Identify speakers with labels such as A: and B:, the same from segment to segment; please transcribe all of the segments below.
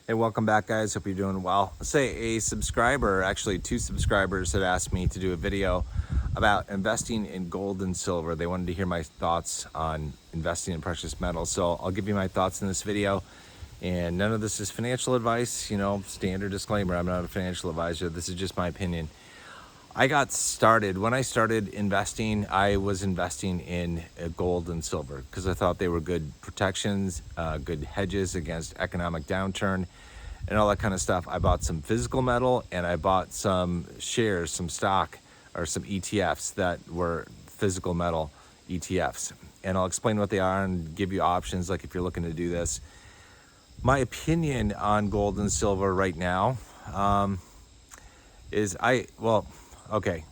A: Hey, welcome back, guys. Hope you're doing well. Let's say a subscriber, actually two subscribers, had asked me to do a video about investing in gold and silver. They wanted to hear my thoughts on investing in precious metals. So I'll give you my thoughts in this video. And none of this is financial advice, standard disclaimer. I'm not a financial advisor. This is just my opinion. When I started investing, I was investing in gold and silver because I thought they were good protections, good hedges against economic downturn and all that kind of stuff. I bought some physical metal and I bought some shares, some stock or some ETFs that were physical metal ETFs. And I'll explain what they are and give you options like if you're looking to do this. My opinion on gold and silver right now okay,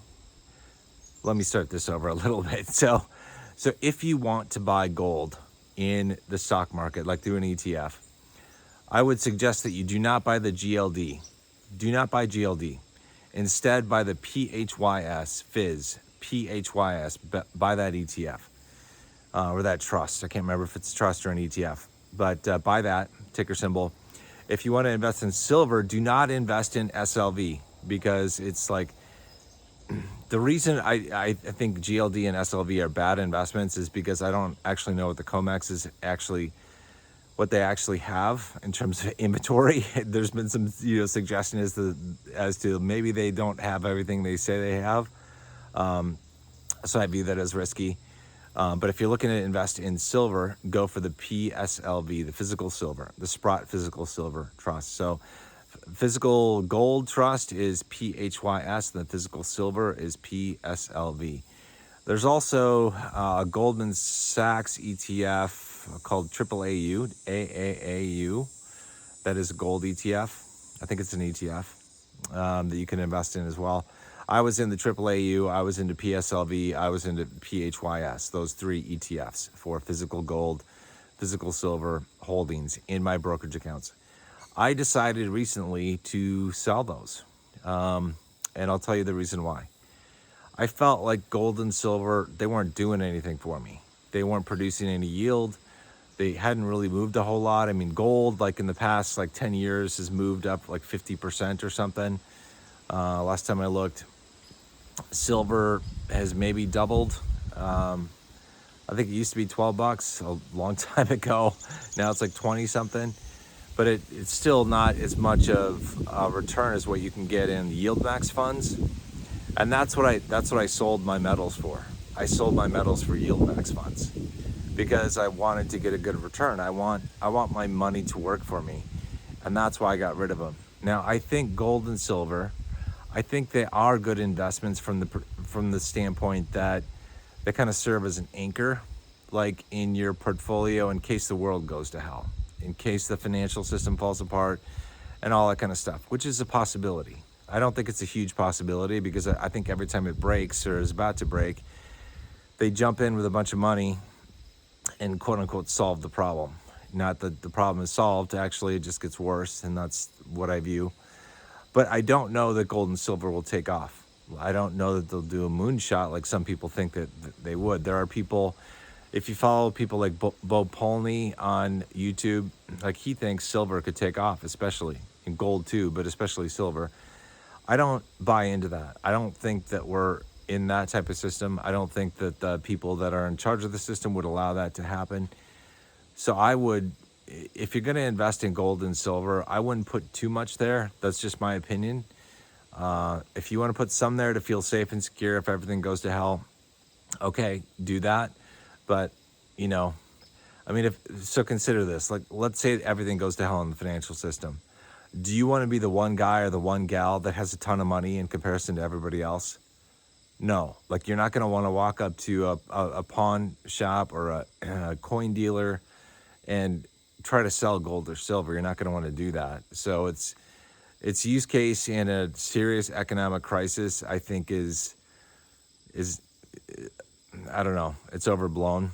A: let me start this over a little bit. So if you want to buy gold in the stock market, like through an ETF, I would suggest that you do not buy the GLD. Do not buy GLD. Instead, buy the PHYS, buy that ETF or that trust. I can't remember if it's a trust or an ETF, but buy that ticker symbol. If you want to invest in silver, do not invest in SLV because it's like, the reason I think GLD and SLV are bad investments is because I don't actually know what the COMEX is actually, what they actually have in terms of inventory. There's been some suggestion as to maybe they don't have everything they say they have. So I view that as risky. But if you're looking to invest in silver, go for the PSLV, the physical silver, the Sprott Physical Silver Trust. So physical gold trust is PHYS, and the physical silver is PSLV. There's also a Goldman Sachs ETF called AAAU. That is a gold ETF. I think it's an ETF that you can invest in as well. I was in the AAAU, I was into PSLV, I was into PHYS, those three ETFs for physical gold, physical silver holdings in my brokerage accounts. I decided recently to sell those, and I'll tell you the reason why. I felt like gold and silver, they weren't doing anything for me. They weren't producing any yield. They hadn't really moved a whole lot. I mean, gold, like in the past, 10 years has moved up like 50% or something. Last time I looked, silver has maybe doubled. I think it used to be $12 a long time ago. Now it's like 20 something. But it's still not as much of a return as what you can get in yield max funds. And that's what I sold my metals for. I sold my metals for yield max funds because I wanted to get a good return. I want my money to work for me. And that's why I got rid of them. Now, I think gold and silver, I think they are good investments from the standpoint that they kind of serve as an anchor, like in your portfolio in case the world goes to hell, in case the financial system falls apart and all that kind of stuff, which is a possibility. I don't think it's a huge possibility because I think every time it breaks or is about to break, they jump in with a bunch of money and quote unquote solve the problem. Not that the problem is solved, actually it just gets worse, and that's what I view. But I don't know that gold and silver will take off. I don't know that they'll do a moonshot like some people think that they would. There are people, if you follow people like Bo Polney on YouTube, like he thinks silver could take off, especially in gold too, but especially silver. I don't buy into that. I don't think that we're in that type of system. I don't think that the people that are in charge of the system would allow that to happen. So I would, if you're going to invest in gold and silver, I wouldn't put too much there. That's just my opinion. If you want to put some there to feel safe and secure if everything goes to hell, okay, do that. But, so consider this. Like, let's say everything goes to hell in the financial system. Do you want to be the one guy or the one gal that has a ton of money in comparison to everybody else? No. Like, you're not going to want to walk up to a pawn shop or a coin dealer and try to sell gold or silver. You're not going to want to do that. So it's use case in a serious economic crisis, I think is I don't know, it's overblown.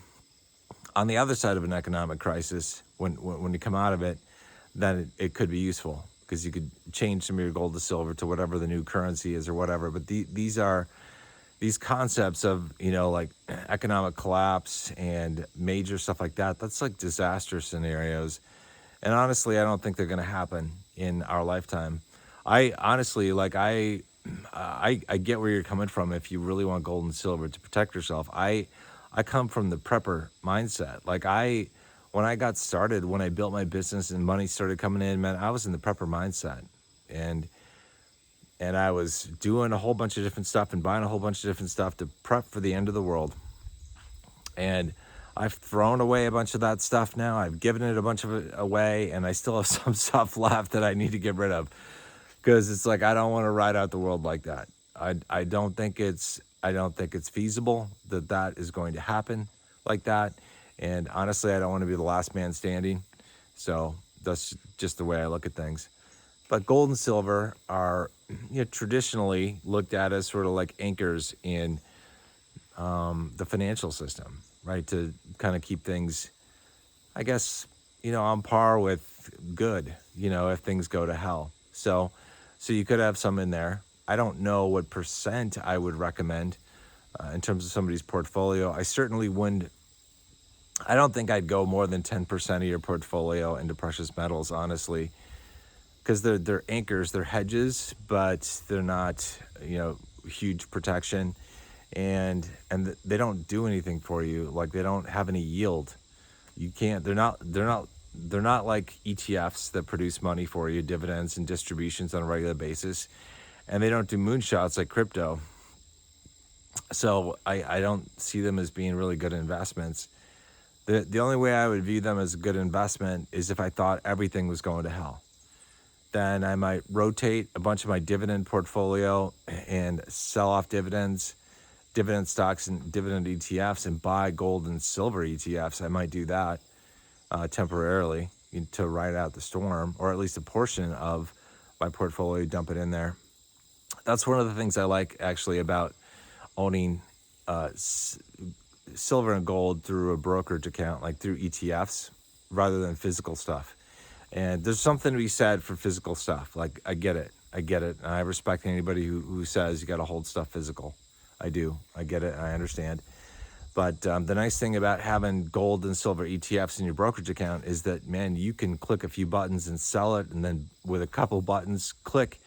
A: On the other side of an economic crisis, when you come out of it, then it could be useful because you could change some of your gold to silver to whatever the new currency is or whatever. But these concepts of, like economic collapse and major stuff like that, that's like disaster scenarios. And honestly, I don't think they're going to happen in our lifetime. I honestly, like, I get where you're coming from if you really want gold and silver to protect yourself. I come from the prepper mindset. Like, when I got started, when I built my business and money started coming in, man, I was in the prepper mindset. And I was doing a whole bunch of different stuff and buying a whole bunch of different stuff to prep for the end of the world. And I've thrown away a bunch of that stuff now. I've given it a bunch of it away, and I still have some stuff left that I need to get rid of, because it's like, I don't want to ride out the world like that. I don't think it's feasible that is going to happen like that. And honestly, I don't want to be the last man standing. So that's just the way I look at things. But gold and silver are, traditionally looked at as sort of like anchors in the financial system, right? To kind of keep things, I guess, on par with good, if things go to hell. So you could have some in there. I don't know what percent I would recommend in terms of somebody's portfolio. I certainly wouldn't. I don't think I'd go more than 10% of your portfolio into precious metals, honestly, because they're anchors, they're hedges, but they're not, huge protection, and they don't do anything for you. Like, they don't have any yield. You can't. They're not like ETFs that produce money for you, dividends and distributions on a regular basis, and they don't do moonshots like crypto. So I don't see them as being really good investments. The only way I would view them as a good investment is if I thought everything was going to hell. Then I might rotate a bunch of my dividend portfolio and sell off dividend stocks and dividend ETFs and buy gold and silver ETFs. I might do that temporarily to ride out the storm, or at least a portion of my portfolio, dump it in there. That's one of the things I like, actually, about owning silver and gold through a brokerage account, like through ETFs, rather than physical stuff. And there's something to be said for physical stuff. Like, I get it. And I respect anybody who says you got to hold stuff physical. I do. I get it. And I understand. But the nice thing about having gold and silver ETFs in your brokerage account is that, man, you can click a few buttons and sell it, and then with a couple buttons, click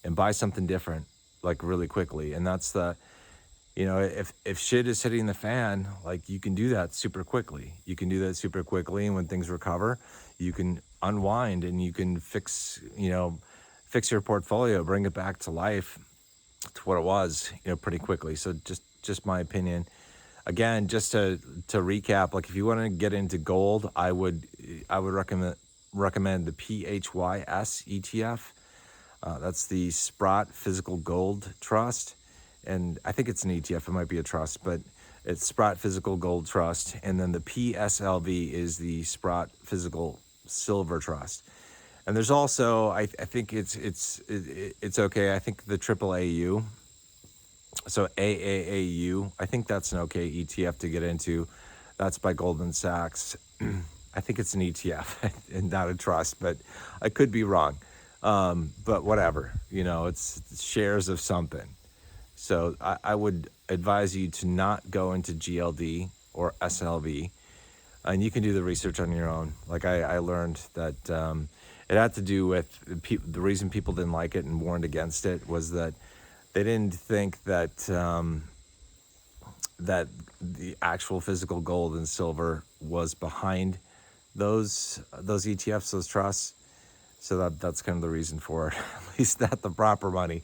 A: and buy something different, like, really quickly. And that's if shit is hitting the fan, like, you can do that super quickly. And when things recover, you can unwind and you can fix your portfolio, bring it back to life to what it was, pretty quickly. So just my opinion. Again, just to recap, like, if you want to get into gold, I would recommend the PHYS ETF. That's the Sprott Physical Gold Trust. And I think it's an ETF, it might be a trust, but it's Sprott Physical Gold Trust. And then the PSLV is the Sprott Physical Silver Trust. And there's also, I think it's okay. I think the AAAU, so AAAU, I think that's an okay ETF to get into. That's by Goldman Sachs. I think it's an ETF and not a trust, but I could be wrong. But whatever, it's shares of something. So I would advise you to not go into GLD or SLV, and you can do the research on your own. Like, I learned that it had to do with the reason people didn't like it and warned against it was that they didn't think that that the actual physical gold and silver was behind those ETFs, those trusts. So that's kind of the reason for it. At least not the proper money,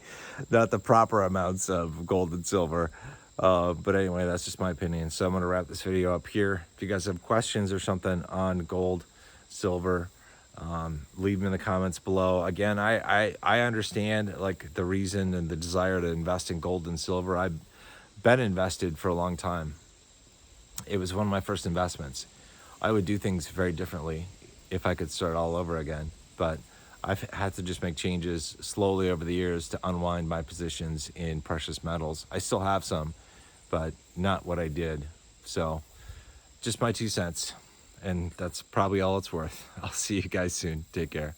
A: not the proper amounts of gold and silver. But anyway, that's just my opinion. So I'm going to wrap this video up here. If you guys have questions or something on gold, silver, leave them in the comments below. Again, I understand, like, the reason and the desire to invest in gold and silver. I've been invested for a long time. It was one of my first investments. I would do things very differently if I could start all over again. But I've had to just make changes slowly over the years to unwind my positions in precious metals. I still have some, but not what I did. So just my 2 cents. And that's probably all it's worth. I'll see you guys soon. Take care.